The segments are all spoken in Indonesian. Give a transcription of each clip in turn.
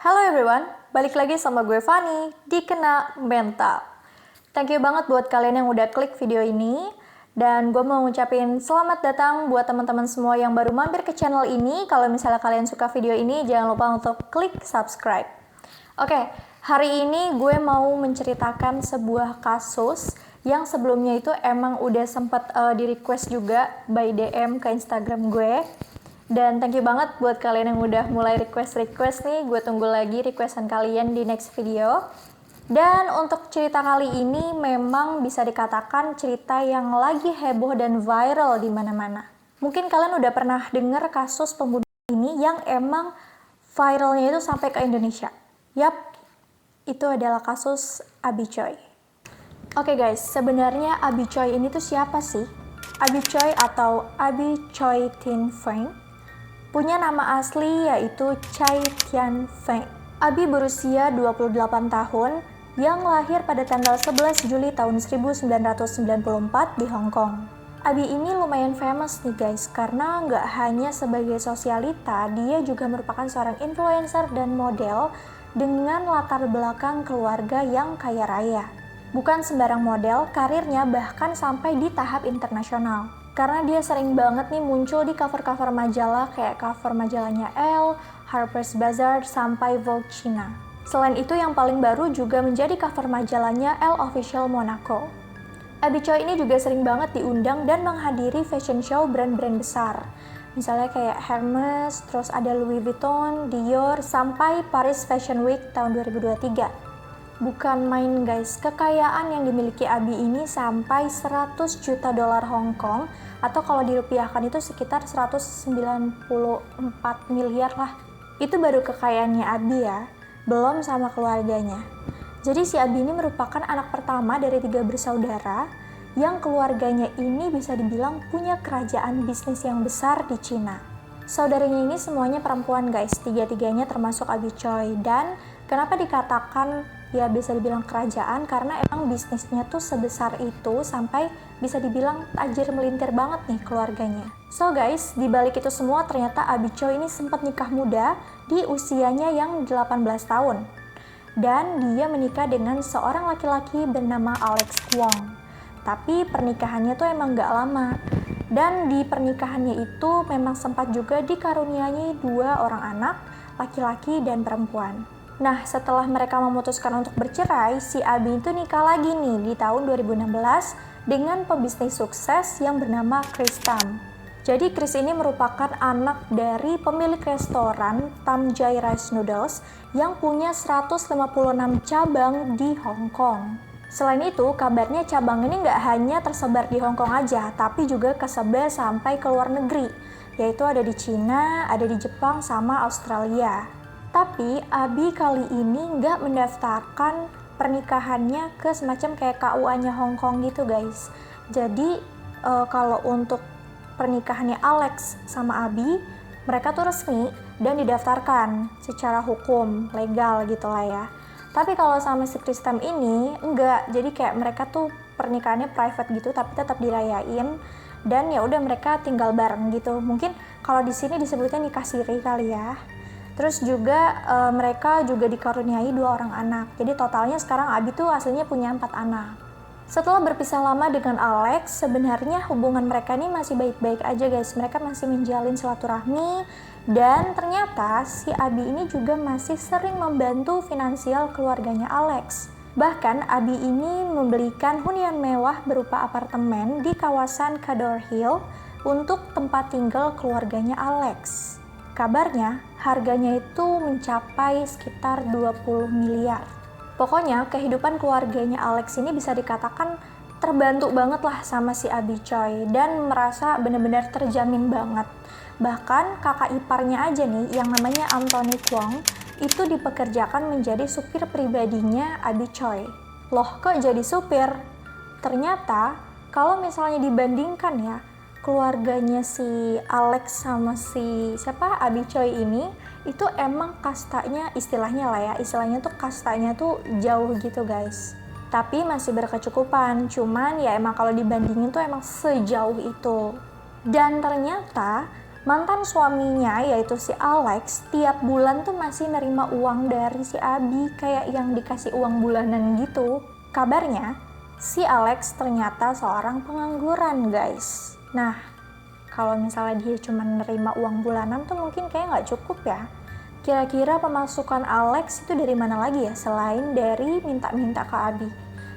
Halo everyone, balik lagi sama gue Fanny di Kena Mental. Thank you banget buat kalian yang udah klik video ini. Dan gue mau ngucapin selamat datang buat teman-teman semua yang baru mampir ke channel ini. Kalau misalnya kalian suka video ini, jangan lupa untuk klik subscribe. Oke, hari ini gue mau menceritakan sebuah kasus yang sebelumnya itu emang udah sempet di request juga by DM ke Instagram gue. Dan thank you banget buat kalian yang udah mulai request nih, gue tunggu lagi requestan kalian di next video. Dan untuk cerita kali ini memang bisa dikatakan cerita yang lagi heboh dan viral di mana-mana. Mungkin kalian udah pernah dengar kasus pembunuhan ini yang emang viralnya itu sampai ke Indonesia. Yap, itu adalah kasus Abi Choi. Oke guys, sebenarnya Abi Choi ini tuh siapa sih? Abi Choi atau Abi Choi Tin Feng punya nama asli yaitu Chai Tian Feng. Abi berusia 28 tahun yang lahir pada tanggal 11 Juli tahun 1994 di Hong Kong. Abi ini lumayan famous nih guys, karena nggak hanya sebagai sosialita, dia juga merupakan seorang influencer dan model dengan latar belakang keluarga yang kaya raya. Bukan sembarang model, karirnya bahkan sampai di tahap internasional. Karena dia sering banget nih muncul di cover-cover majalah kayak cover majalahnya Elle, Harper's Bazaar, sampai Vogue China. Selain itu yang paling baru juga menjadi cover majalahnya Elle Official Monaco. Abi Choi ini juga sering banget diundang dan menghadiri fashion show brand-brand besar. Misalnya kayak Hermes, terus ada Louis Vuitton, Dior, sampai Paris Fashion Week tahun 2023. Bukan main guys, kekayaan yang dimiliki Abi ini sampai 100 juta dolar Hong Kong atau kalau dirupiahkan itu sekitar 194 miliar lah. Itu baru kekayaannya Abi ya, belum sama keluarganya. Jadi si Abi ini merupakan anak pertama dari 3 bersaudara yang keluarganya ini bisa dibilang punya kerajaan bisnis yang besar di Cina. Saudaranya ini semuanya perempuan guys, tiga-tiganya termasuk Abi Choi. Dan kenapa dikatakan ya bisa dibilang kerajaan, karena emang bisnisnya tuh sebesar itu sampai bisa dibilang tajir melintir banget nih keluarganya. So guys, dibalik itu semua ternyata Abi Choi ini sempat nikah muda di usianya yang 18 tahun. Dan dia menikah dengan seorang laki-laki bernama Alex Kwong. Tapi pernikahannya tuh emang gak lama. Dan di pernikahannya itu memang sempat juga dikaruniai 2 orang anak, laki-laki dan perempuan. Nah, setelah mereka memutuskan untuk bercerai, si Abi itu nikah lagi nih di tahun 2016 dengan pebisnis sukses yang bernama Chris Tam. Jadi Chris ini merupakan anak dari pemilik restoran Tam Jai Rice Noodles yang punya 156 cabang di Hong Kong. Selain itu, kabarnya cabang ini nggak hanya tersebar di Hong Kong aja, tapi juga kesebar sampai ke luar negeri, yaitu ada di Cina, ada di Jepang, sama Australia. Tapi Abi kali ini nggak mendaftarkan pernikahannya ke semacam kayak KUA-nya Hong Kong gitu guys. Jadi kalau untuk pernikahannya Alex sama Abi, mereka tuh resmi dan didaftarkan secara hukum, legal gitu lah ya. Tapi kalau sama si Chris Tam ini enggak, jadi kayak mereka tuh pernikahannya private gitu tapi tetap dirayain dan ya udah mereka tinggal bareng gitu. Mungkin kalau di sini disebutnya nikah siri kali ya. Terus juga mereka juga dikaruniai 2 orang anak. Jadi totalnya sekarang Abi tuh aslinya punya 4 anak. Setelah berpisah lama dengan Alex, sebenarnya hubungan mereka ini masih baik-baik aja guys. Mereka masih menjalin silaturahmi dan ternyata si Abi ini juga masih sering membantu finansial keluarganya Alex. Bahkan Abi ini membelikan hunian mewah berupa apartemen di kawasan Cawdor Hill untuk tempat tinggal keluarganya Alex. Kabarnya harganya itu mencapai sekitar 20 miliar. Pokoknya kehidupan keluarganya Alex ini bisa dikatakan terbantu banget lah sama si Abi Choi dan merasa benar-benar terjamin banget. Bahkan kakak iparnya aja nih yang namanya Anthony Kwong itu dipekerjakan menjadi supir pribadinya Abi Choi. Loh, kok jadi supir? Ternyata kalau misalnya dibandingkan ya, keluarganya si Alex sama si Abi Choi ini itu emang kastanya, istilahnya tuh kastanya tuh jauh gitu guys. Tapi masih berkecukupan, cuman ya emang kalau dibandingin tuh emang sejauh itu. Dan ternyata mantan suaminya yaitu si Alex tiap bulan tuh masih nerima uang dari si Abi, kayak yang dikasih uang bulanan gitu. Kabarnya si Alex ternyata seorang pengangguran guys. Nah, kalau misalnya dia cuma nerima uang bulanan tuh mungkin kayak nggak cukup ya. Kira-kira pemasukan Alex itu dari mana lagi ya selain dari minta-minta ke Abi?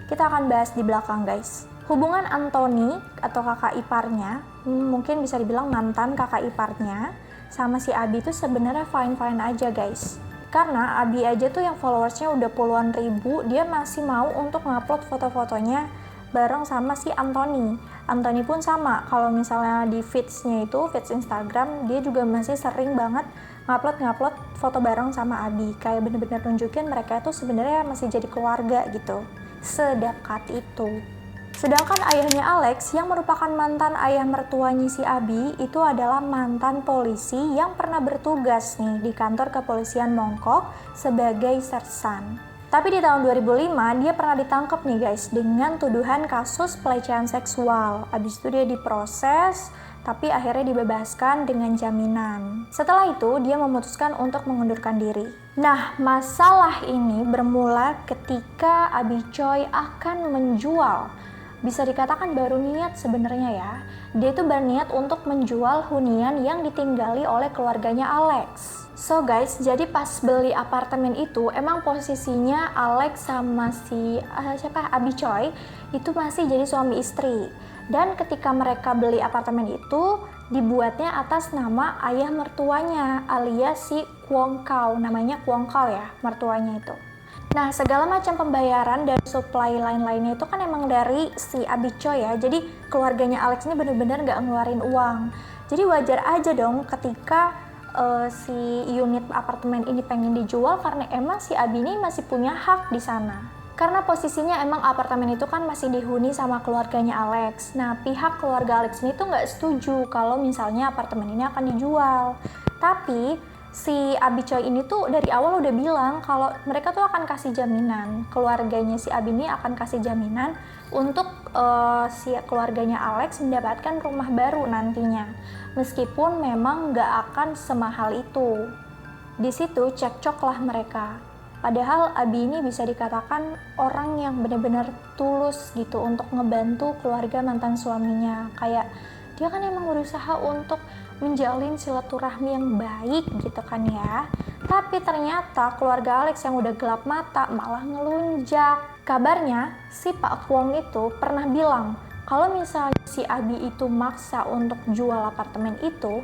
Kita akan bahas di belakang guys. Hubungan Anthony atau kakak iparnya, mungkin bisa dibilang mantan kakak iparnya, sama si Abi itu sebenarnya fine-fine aja guys. Karena Abi aja tuh yang followersnya udah puluhan ribu, dia masih mau untuk ngupload foto-fotonya bareng sama si Anthony. Anthony pun sama, kalau misalnya di feeds-nya itu, feeds Instagram, dia juga masih sering banget ngupload foto bareng sama Abi. Kayak bener-bener nunjukin mereka itu sebenarnya masih jadi keluarga gitu. Sedekat itu. Sedangkan ayahnya Alex yang merupakan mantan ayah mertuanya si Abi itu adalah mantan polisi yang pernah bertugas nih di kantor kepolisian Mongkok sebagai sersan. Tapi di tahun 2005 dia pernah ditangkap nih guys dengan tuduhan kasus pelecehan seksual. Abis itu dia diproses, tapi akhirnya dibebaskan dengan jaminan. Setelah itu dia memutuskan untuk mengundurkan diri. Nah, masalah ini bermula ketika Abi Choi akan menjual, bisa dikatakan baru niat sebenarnya ya. Dia itu berniat untuk menjual hunian yang ditinggali oleh keluarganya Alex. So guys, jadi pas beli apartemen itu emang posisinya Alex sama si Abi Choi itu masih jadi suami istri. Dan ketika mereka beli apartemen itu dibuatnya atas nama ayah mertuanya alias si Kwon Kao, namanya Kwon Kao ya mertuanya itu. Nah, segala macam pembayaran dan supply lain-lainnya itu kan emang dari si Abi Choi ya. Jadi keluarganya Alex ini bener-bener gak ngeluarin uang. Jadi wajar aja dong ketika si unit apartemen ini pengen dijual karena emang si Abi ini masih punya hak di sana. Karena posisinya emang apartemen itu kan masih dihuni sama keluarganya Alex. Nah, pihak keluarga Alex ini tuh nggak setuju kalau misalnya apartemen ini akan dijual. Tapi si Abi Choi ini tuh dari awal udah bilang kalau mereka tuh akan kasih jaminan. Keluarganya si Abi ini akan kasih jaminan untuk si keluarganya Alex mendapatkan rumah baru nantinya. Meskipun memang nggak akan semahal itu. Di situ cekcoklah mereka. Padahal Abi ini bisa dikatakan orang yang benar-benar tulus gitu untuk ngebantu keluarga mantan suaminya. Kayak dia kan emang berusaha untuk menjalin silaturahmi yang baik gitu kan ya. Tapi ternyata keluarga Alex yang udah gelap mata malah ngelunjak. Kabarnya si Pak Kwong itu pernah bilang kalau misalnya si Abi itu maksa untuk jual apartemen itu,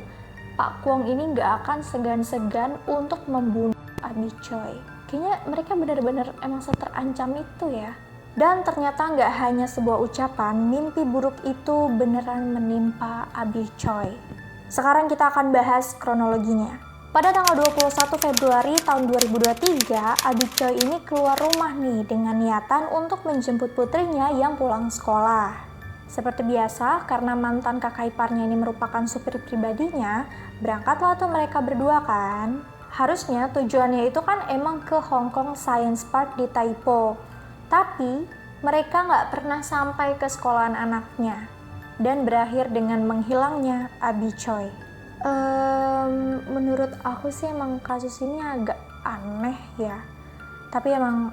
Pak Kwong ini nggak akan segan-segan untuk membunuh Abi Choi. Kayaknya mereka benar-benar emang seterancam itu ya. Dan ternyata nggak hanya sebuah ucapan, mimpi buruk itu beneran menimpa Abi Choi. Sekarang kita akan bahas kronologinya. Pada tanggal 21 Februari tahun 2023, Abi Choi ini keluar rumah nih dengan niatan untuk menjemput putrinya yang pulang sekolah. Seperti biasa, karena mantan kakak iparnya ini merupakan supir pribadinya, berangkatlah tuh mereka berdua kan. Harusnya tujuannya itu kan emang ke Hong Kong Science Park di Taipo. Tapi mereka nggak pernah sampai ke sekolahan anaknya dan berakhir dengan menghilangnya Abi Choi. Menurut aku sih emang kasus ini agak aneh ya. Tapi emang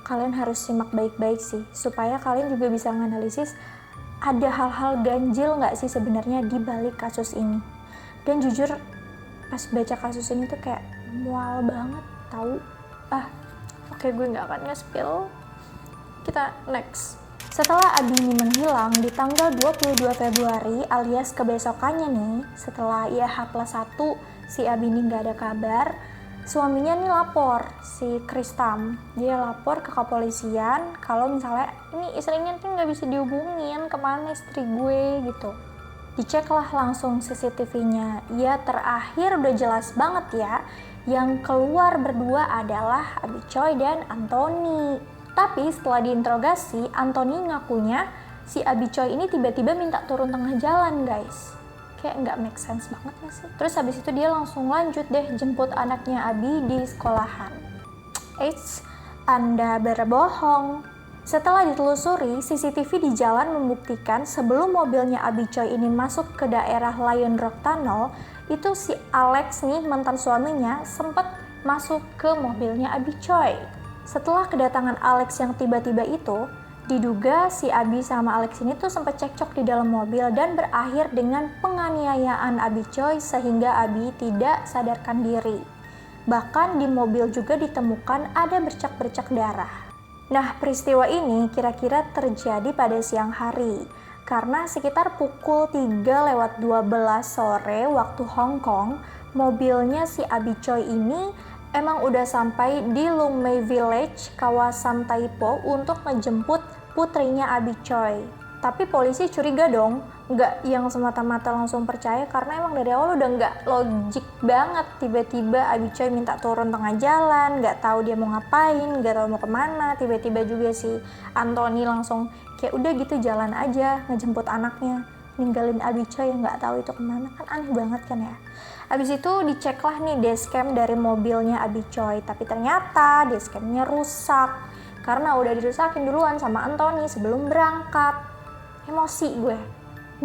kalian harus simak baik-baik sih supaya kalian juga bisa menganalisis ada hal-hal ganjil nggak sih sebenarnya di balik kasus ini. Dan jujur pas baca kasus ini tuh kayak mual banget tahu. Oke, gue nggak akan nge-spill. Kita next. Setelah Abi ini menghilang di tanggal 22 Februari alias kebesokannya nih, setelah ia H+1 si Abi ini nggak ada kabar, suaminya nih lapor, si Kristam. Dia lapor ke kepolisian kalau misalnya ini istrinya tuh nggak bisa dihubungin, kemana istri gue gitu. Diceklah langsung CCTV-nya. Ya terakhir udah jelas banget ya, Yang keluar berdua adalah Abi Choi dan Anthony. Tapi setelah diinterogasi, Anthony ngakunya si Abi Choi ini tiba-tiba minta turun tengah jalan, guys. Kayak nggak make sense banget gak sih? Terus habis itu dia langsung lanjut deh jemput anaknya Abi di sekolahan. Eits, Anda berbohong. Setelah ditelusuri, CCTV di jalan membuktikan sebelum mobilnya Abi Choi ini masuk ke daerah Lion Rock Tunnel, itu si Alex nih, mantan suaminya, sempat masuk ke mobilnya Abi Choi. Setelah kedatangan Alex yang tiba-tiba itu, diduga si Abi sama Alex ini tuh sempat cekcok di dalam mobil dan berakhir dengan penganiayaan Abi Choi sehingga Abi tidak sadarkan diri. Bahkan di mobil juga ditemukan ada bercak-bercak darah. Nah, peristiwa ini kira-kira terjadi pada siang hari, karena sekitar pukul 3:12 sore waktu Hong Kong, mobilnya si Abi Choi ini emang udah sampai di Lung Mei Village, kawasan Taipo, untuk menjemput putrinya Abi Choi. Tapi polisi curiga dong, nggak yang semata-mata langsung percaya karena emang dari awal udah nggak logik banget. Tiba-tiba Abi Choi minta turun tengah jalan, nggak tahu dia mau ngapain, nggak tahu mau kemana. Tiba-tiba juga si Anthony langsung kayak udah gitu jalan aja ngejemput anaknya, ninggalin Abi Choi yang nggak tahu itu kemana. Kan aneh banget kan ya. Abis itu diceklah nih dashcam dari mobilnya Abi Choi, tapi ternyata dashcamnya rusak karena udah dirusakin duluan sama Anthony sebelum berangkat. Emosi gue.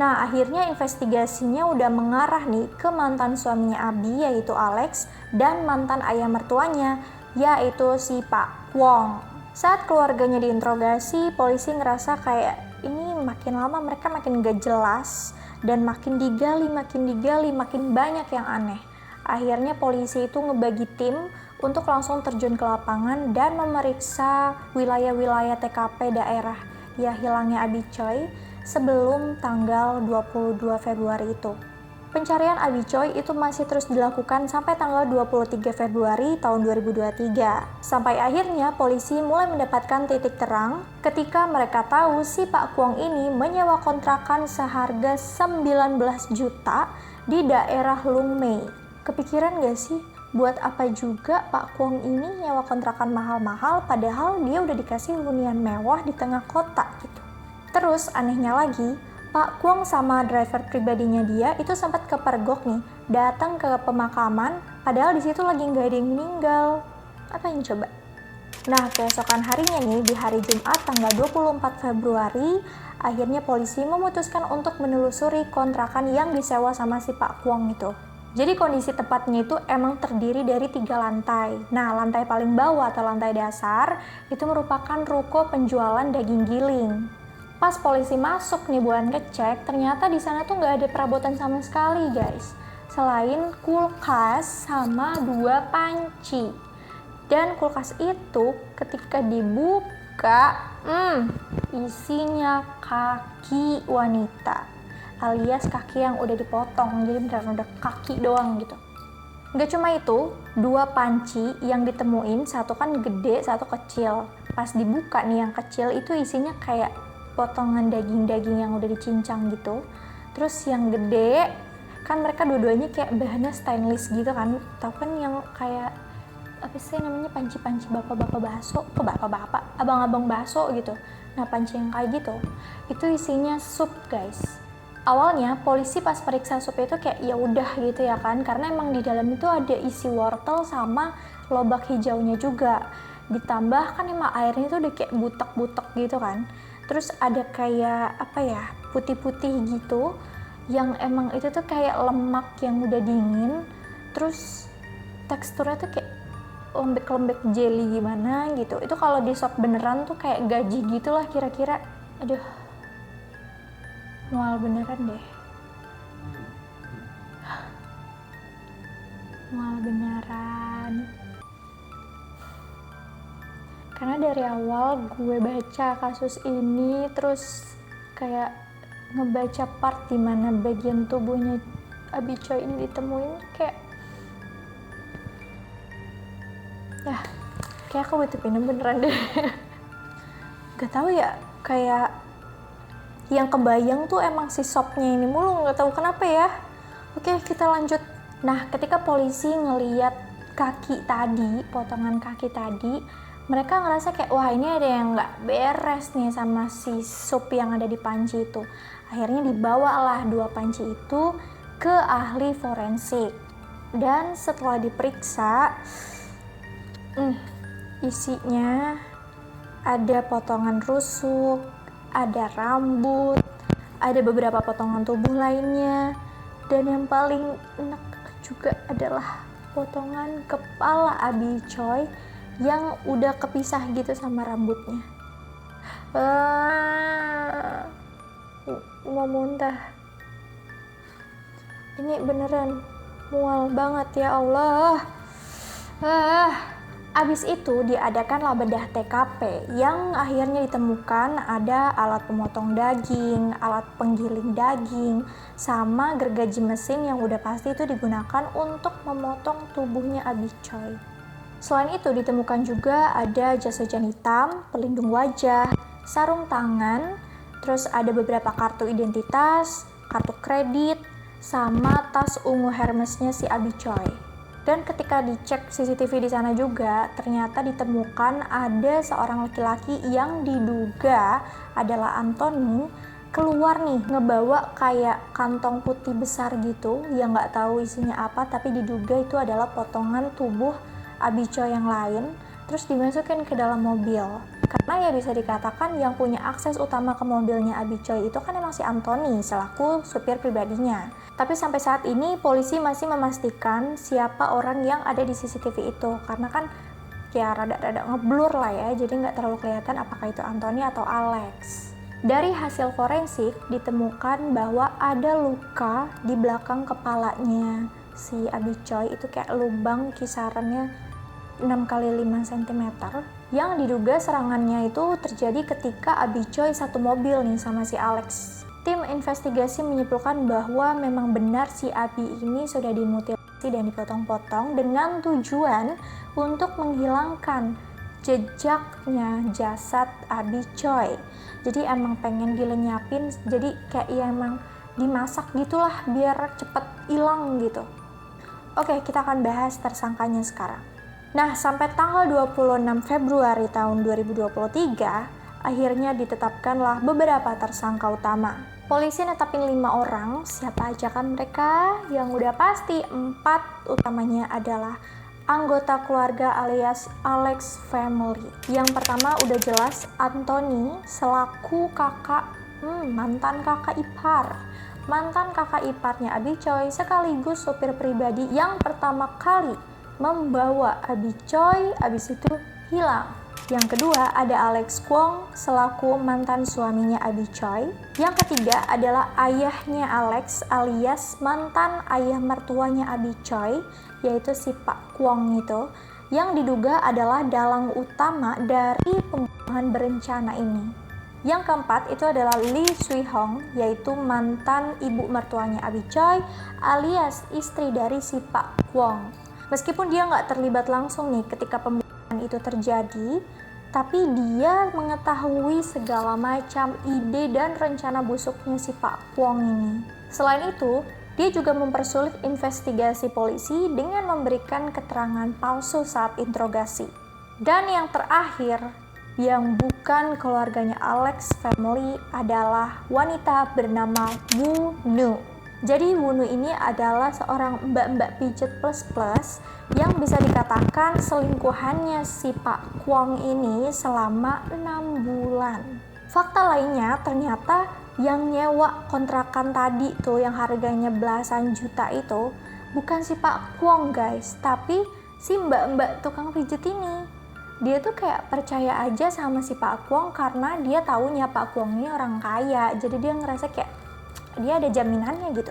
Nah, akhirnya investigasinya udah mengarah nih ke mantan suaminya Abi, yaitu Alex, dan mantan ayah mertuanya, yaitu si Pak Kwong. Saat keluarganya diinterogasi, polisi ngerasa kayak ini makin lama mereka makin gak jelas, dan makin digali, makin banyak yang aneh. Akhirnya polisi itu ngebagi tim untuk langsung terjun ke lapangan dan memeriksa wilayah-wilayah TKP daerah ya hilangnya Abi Choi sebelum tanggal 22 Februari itu. Pencarian Abi Choi itu masih terus dilakukan sampai tanggal 23 Februari tahun 2023. Sampai akhirnya polisi mulai mendapatkan titik terang ketika mereka tahu si Pak Kwong ini menyewa kontrakan seharga 19 juta di daerah Lung Mei. Kepikiran gak sih? Buat apa juga Pak Kwong ini nyewa kontrakan mahal-mahal padahal dia udah dikasih hunian mewah di tengah kota gitu. Terus anehnya lagi, Pak Kwong sama driver pribadinya dia itu sempat kepergok nih, datang ke pemakaman, padahal di situ lagi nggak ada yang meninggal. Apa yang coba? Nah, keesokan harinya nih, di hari Jumat tanggal 24 Februari, akhirnya polisi memutuskan untuk menelusuri kontrakan yang disewa sama si Pak Kwong itu. Jadi kondisi tepatnya itu emang terdiri dari 3 lantai. Nah, lantai paling bawah atau lantai dasar itu merupakan ruko penjualan daging giling. Pas polisi masuk nih buat ngecek, ternyata di sana tuh nggak ada perabotan sama sekali, guys. Selain kulkas sama 2 panci. Dan kulkas itu ketika dibuka, isinya kaki wanita. Alias kaki yang udah dipotong, jadi beneran udah kaki doang gitu. Nggak cuma itu, 2 panci yang ditemuin, satu kan gede, satu kecil. Pas dibuka nih yang kecil itu isinya kayak potongan daging-daging yang udah dicincang gitu. Terus yang gede kan mereka dua-duanya kayak bahannya stainless gitu kan, tau kan yang kayak apa sih namanya, panci-panci bapak-bapak bakso, ke bapak-bapak, abang-abang bakso gitu. Nah, panci yang kayak gitu itu isinya sup, guys. Awalnya polisi pas periksa sup itu kayak ya udah gitu ya kan, karena emang di dalam itu ada isi wortel sama lobak hijaunya juga. Ditambah kan emang airnya tuh udah kayak butek-butek gitu kan. Terus ada kayak apa ya, putih-putih gitu, yang emang itu tuh kayak lemak yang udah dingin. Terus teksturnya tuh kayak lembek-lembek jelly gimana gitu. Itu kalau di sop beneran tuh kayak gaji gitulah kira-kira. Aduh, mual beneran deh. Mual beneran. Karena dari awal gue baca kasus ini, terus kayak ngebaca part dimana bagian tubuhnya Abi Choi ini ditemuin, kayak aku butuh minum beneran deh. Gak tahu ya, kayak yang kebayang tuh emang si sopnya ini mulu, gak tahu kenapa ya. Oke, kita lanjut. Nah, ketika polisi ngeliat potongan kaki tadi, mereka ngerasa kayak wah ini ada yang nggak beres nih sama si sup yang ada di panci itu. Akhirnya dibawalah 2 panci itu ke ahli forensik. Dan setelah diperiksa, isinya ada potongan rusuk, ada rambut, ada beberapa potongan tubuh lainnya, dan yang paling enak juga adalah potongan kepala Abi Choi yang udah kepisah gitu sama rambutnya. Mau muntah. Ini beneran mual banget ya Allah. Abis itu diadakanlah bedah TKP yang akhirnya ditemukan ada alat pemotong daging, alat penggiling daging, sama gergaji mesin yang udah pasti itu digunakan untuk memotong tubuhnya Abi Choi. Selain itu ditemukan juga ada jas hujan hitam, pelindung wajah, sarung tangan, terus ada beberapa kartu identitas, kartu kredit, sama tas ungu Hermesnya si Abi Choi. Dan ketika dicek CCTV di sana juga, ternyata ditemukan ada seorang laki-laki yang diduga adalah Anthony keluar nih ngebawa kayak kantong putih besar gitu yang nggak tahu isinya apa, tapi diduga itu adalah potongan tubuh Abi Choi yang lain, terus dimasukin ke dalam mobil. Karena ya bisa dikatakan yang punya akses utama ke mobilnya Abi Choi itu kan emang si Anthony selaku supir pribadinya. Tapi sampai saat ini polisi masih memastikan siapa orang yang ada di CCTV itu, karena kan ya rada-rada ngeblur lah ya, jadi nggak terlalu kelihatan apakah itu Anthony atau Alex. Dari hasil forensik ditemukan bahwa ada luka di belakang kepalanya si Abi Choi, itu kayak lubang kisarannya 6 x 5 cm yang diduga serangannya itu terjadi ketika Abi Choi satu mobil nih sama si Alex. Tim investigasi menyimpulkan bahwa memang benar si Abi ini sudah dimutilasi dan dipotong-potong dengan tujuan untuk menghilangkan jejaknya jasad Abi Choi. Jadi emang pengen dilenyapin, jadi kayak ya emang dimasak gitulah biar cepet hilang gitu. Oke, kita akan bahas tersangkanya sekarang. Nah, sampai tanggal 26 Februari tahun 2023, akhirnya ditetapkanlah beberapa tersangka utama. Polisi netapin 5 orang, siapa aja kan mereka? Yang udah pasti 4 utamanya adalah anggota keluarga alias Alex family. Yang pertama udah jelas Anthony selaku kakak, mantan kakak ipar. Mantan kakak iparnya Abi Choi sekaligus supir pribadi yang pertama kali membawa Abi Choi abis itu hilang. Yang kedua ada Alex Kwong selaku mantan suaminya Abi Choi. Yang ketiga adalah ayahnya Alex alias mantan ayah mertuanya Abi Choi, yaitu si Pak Kwong itu, yang diduga adalah dalang utama dari pembunuhan berencana ini. Yang keempat itu adalah Lee Sui Hong, yaitu mantan ibu mertuanya Abi Choi alias istri dari si Pak Kwong. Meskipun dia nggak terlibat langsung nih ketika pembunuhan itu terjadi, tapi dia mengetahui segala macam ide dan rencana busuknya si Pak Kwong ini. Selain itu, dia juga mempersulit investigasi polisi dengan memberikan keterangan palsu saat interogasi. Dan yang terakhir, yang bukan keluarganya Alex family adalah wanita bernama Woo Nu. Jadi Woo Nu ini adalah seorang mbak-mbak pijet plus-plus yang bisa dikatakan selingkuhannya si Pak Kwong ini selama 6 bulan. Fakta lainnya ternyata yang nyewa kontrakan tadi tuh yang harganya belasan juta itu bukan si Pak Kwong guys, tapi si mbak-mbak tukang pijet ini. Dia tuh kayak percaya aja sama si Pak Kwong karena dia taunya Pak Kwong ini orang kaya, jadi dia ngerasa kayak dia ada jaminannya gitu.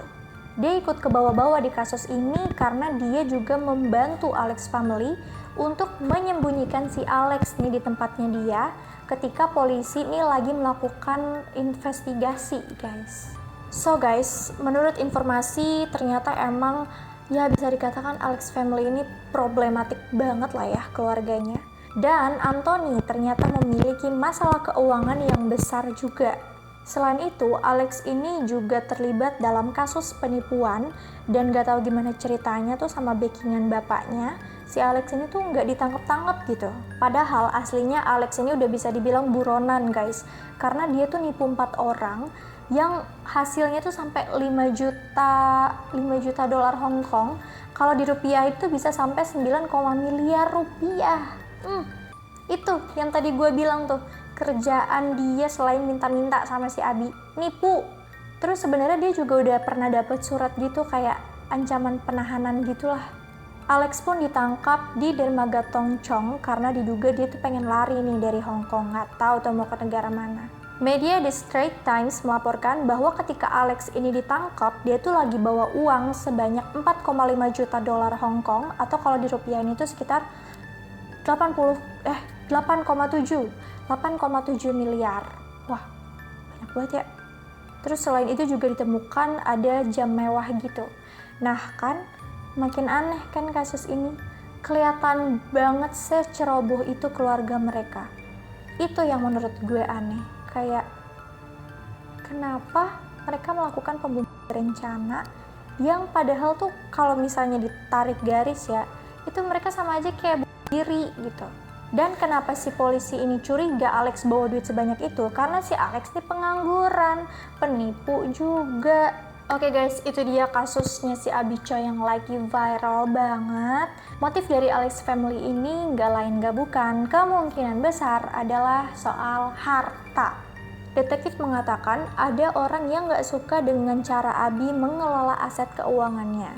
Dia ikut ke bawah-bawah di kasus ini karena dia juga membantu Alex family untuk menyembunyikan si Alex nih di tempatnya dia ketika polisi ini lagi melakukan investigasi guys. So guys, menurut informasi ternyata emang ya bisa dikatakan Alex family ini problematik banget lah ya keluarganya. Dan Anthony ternyata memiliki masalah keuangan yang besar juga. Selain itu, Alex ini juga terlibat dalam kasus penipuan dan gak tahu gimana ceritanya tuh sama backingan bapaknya. si Alex ini tuh nggak ditangkap-tangkap gitu. Padahal aslinya Alex ini udah bisa dibilang buronan guys, karena dia tuh nipu 4 orang yang hasilnya tuh sampai 5 juta dolar Hong Kong. Kalau di rupiah itu bisa sampai 9, miliar rupiah. Itu yang tadi gue bilang tuh, kerjaan dia selain minta-minta sama si Abi, nipu. Terus sebenarnya dia juga udah pernah dapet surat gitu kayak ancaman penahanan gitulah. Alex pun ditangkap di dermaga Tong Chong karena diduga dia tuh pengen lari nih dari Hong Kong, nggak tahu tuh mau ke negara mana. Media The Straits Times melaporkan bahwa ketika Alex ini ditangkap, dia tuh lagi bawa uang sebanyak 4,5 juta dolar Hong Kong, atau kalau di rupiah ini tuh sekitar 8,7 miliar. Wah, banyak banget ya. Terus selain itu juga ditemukan ada jam mewah gitu. Nah kan, makin aneh kan kasus ini. Kelihatan banget seceroboh itu keluarga mereka. Itu yang menurut gue aneh. Kayak, kenapa mereka melakukan pembunuhan berencana yang padahal tuh kalau misalnya ditarik garis ya, itu mereka sama aja kayak bunuh diri gitu. Dan kenapa si polisi ini curiga Alex bawa duit sebanyak itu? Karena si Alex ini pengangguran, penipu juga. Oke guys, itu dia kasusnya si Abi Choi yang lagi viral banget. Motif dari Alex family ini nggak lain nggak bukan, kemungkinan besar adalah soal harta. Detektif mengatakan ada orang yang nggak suka dengan cara Abi mengelola aset keuangannya.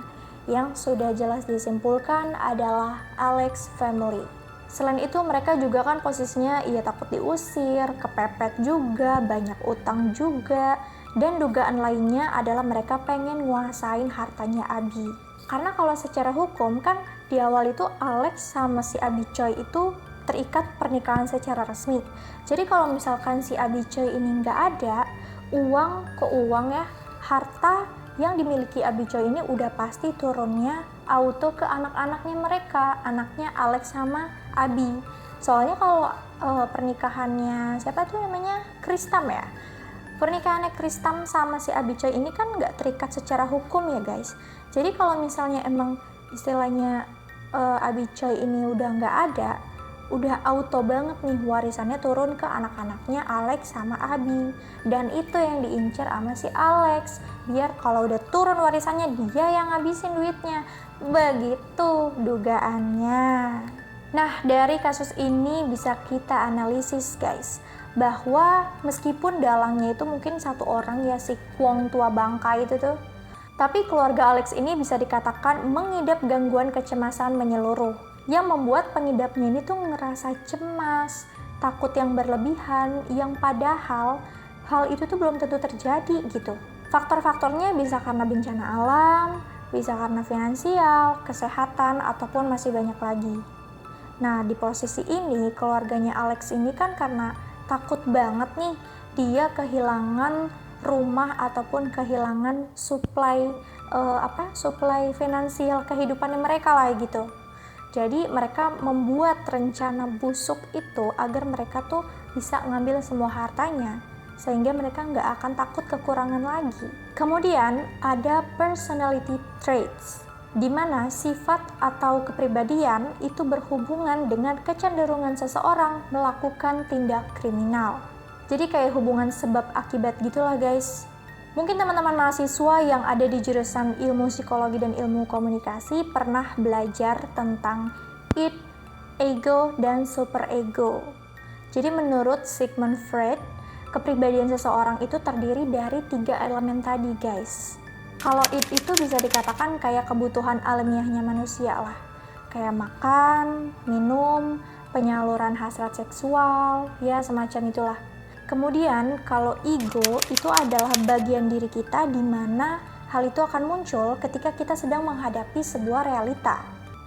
Yang sudah jelas disimpulkan adalah Alex family. Selain itu mereka juga kan posisinya takut diusir, kepepet juga, banyak utang juga, dan dugaan lainnya adalah mereka pengen nguasain hartanya Abi. Karena kalau secara hukum kan di awal itu Alex sama si Abi Choi itu terikat pernikahan secara resmi. Jadi kalau misalkan si Abi Choi ini nggak ada, uang ke uang ya, harta yang dimiliki Abi Choi ini udah pasti turunnya auto ke anak-anaknya mereka, anaknya Alex sama Abi. Soalnya kalau pernikahannya siapa tuh namanya, Kristam ya, pernikahannya Kristam sama si Abi Choi ini kan nggak terikat secara hukum ya guys. Jadi kalau misalnya emang istilahnya Abi Choi ini udah nggak ada, udah auto banget nih warisannya turun ke anak-anaknya Alex sama Abi. Dan itu yang diincar sama si Alex, biar kalau udah turun warisannya dia yang ngabisin duitnya. Begitu dugaannya. Nah, dari kasus ini bisa kita analisis guys, bahwa meskipun dalangnya itu mungkin satu orang ya, si Kwong tua bangka itu tuh, tapi keluarga Alex ini bisa dikatakan mengidap gangguan kecemasan menyeluruh, yang membuat pengidapnya ini tuh ngerasa cemas, takut yang berlebihan, yang padahal hal itu tuh belum tentu terjadi gitu. Faktor-faktornya bisa karena bencana alam, bisa karena finansial, kesehatan, ataupun masih banyak lagi. Nah, di posisi ini keluarganya Alex ini kan karena takut banget nih dia kehilangan rumah ataupun kehilangan suplai finansial kehidupannya mereka lah gitu. Jadi mereka membuat rencana busuk itu agar mereka tuh bisa ngambil semua hartanya, sehingga mereka nggak akan takut kekurangan lagi. Kemudian ada personality traits, di mana sifat atau kepribadian itu berhubungan dengan kecenderungan seseorang melakukan tindak kriminal. Jadi kayak hubungan sebab akibat gitulah guys. Mungkin teman-teman mahasiswa yang ada di jurusan ilmu psikologi dan ilmu komunikasi pernah belajar tentang id, ego, dan superego. Jadi menurut Sigmund Freud, kepribadian seseorang itu terdiri dari 3 elemen tadi guys. Kalau id itu bisa dikatakan kayak kebutuhan alamiahnya manusia lah. Kayak makan, minum, penyaluran hasrat seksual, ya semacam itulah. Kemudian kalau ego itu adalah bagian diri kita di mana hal itu akan muncul ketika kita sedang menghadapi sebuah realita.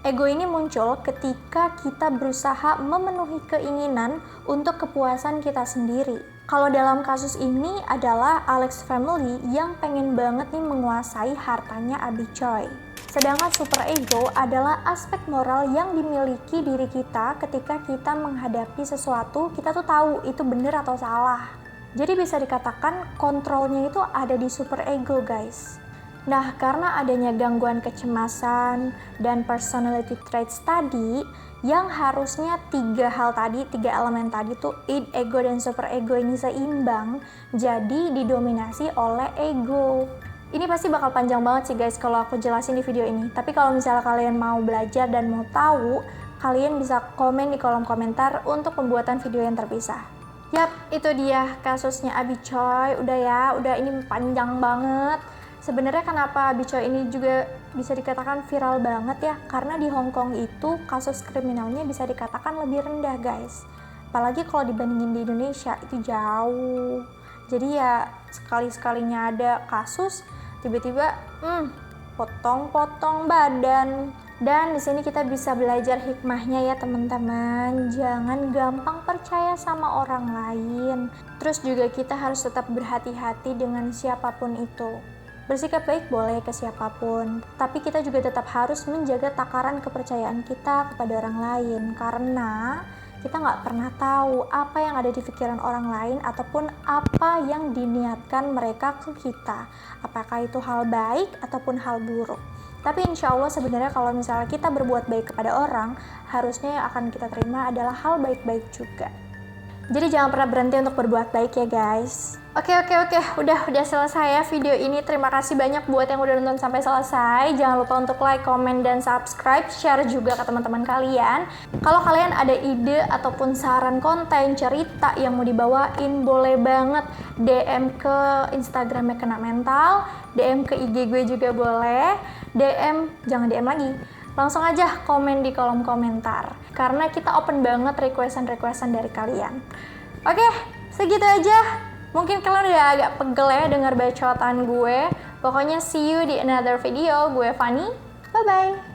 Ego ini muncul ketika kita berusaha memenuhi keinginan untuk kepuasan kita sendiri. Kalau dalam kasus ini adalah Alex family yang pengen banget nih menguasai hartanya Abi Choi. Sedangkan superego adalah aspek moral yang dimiliki diri kita ketika kita menghadapi sesuatu, kita tuh tahu itu benar atau salah. Jadi bisa dikatakan kontrolnya itu ada di superego guys. Nah, karena adanya gangguan kecemasan dan personality traits tadi, yang harusnya tiga elemen tadi tuh id, ego, dan super ego ini seimbang, jadi didominasi oleh ego. Ini pasti bakal panjang banget sih guys kalau aku jelasin di video ini. Tapi kalau misalnya kalian mau belajar dan mau tahu, kalian bisa komen di kolom komentar untuk pembuatan video yang terpisah. Yap, itu dia kasusnya Abi Choi. Udah ini panjang banget. Sebenarnya kenapa Abi Choi ini juga bisa dikatakan viral banget ya? Karena di Hong Kong itu kasus kriminalnya bisa dikatakan lebih rendah guys. Apalagi kalau dibandingin di Indonesia itu jauh. Jadi ya sekali-sekalinya ada kasus tiba-tiba potong-potong badan. Dan di sini kita bisa belajar hikmahnya ya teman-teman. Jangan gampang percaya sama orang lain. Terus juga kita harus tetap berhati-hati dengan siapapun itu. Bersikap baik boleh ke siapapun, tapi kita juga tetap harus menjaga takaran kepercayaan kita kepada orang lain. Karena kita nggak pernah tahu apa yang ada di pikiran orang lain ataupun apa yang diniatkan mereka ke kita. Apakah itu hal baik ataupun hal buruk. Tapi insya Allah sebenarnya kalau misalnya kita berbuat baik kepada orang, harusnya yang akan kita terima adalah hal baik-baik juga. Jadi jangan pernah berhenti untuk berbuat baik ya guys. Oke, udah selesai ya video ini. Terima kasih banyak buat yang udah nonton sampai selesai. Jangan lupa untuk like, komen, dan subscribe. Share juga ke teman-teman kalian. Kalau kalian ada ide ataupun saran konten, cerita yang mau dibawain, boleh banget DM ke Instagramnya Kena Mental, DM ke IG gue juga boleh. Jangan DM lagi. Langsung aja komen di kolom komentar. Karena kita open banget requestan dari kalian. Oke, segitu aja. Mungkin kalian udah agak pegel ya dengar bacotan gue. Pokoknya see you di another video. Gue Fanny. Bye-bye.